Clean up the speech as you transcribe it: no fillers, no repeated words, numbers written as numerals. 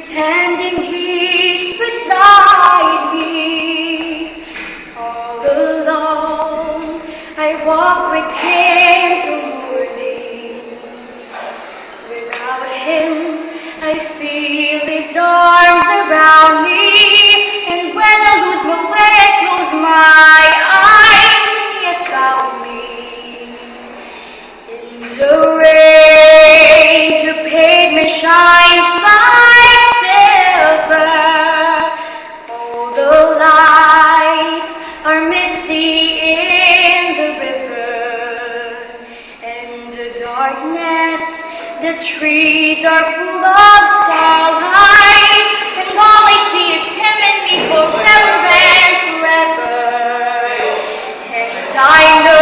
pretending he's beside me. All alone, I walk with him to morning. Without him, I feel his arms around me. And when I lose my way, I close my eyes and he has found me. In the rain, the pavement shines like silver. All the lights are misty in the river. And the darkness, the trees are full of starlight. And all I see is him and me forever and forever. And I know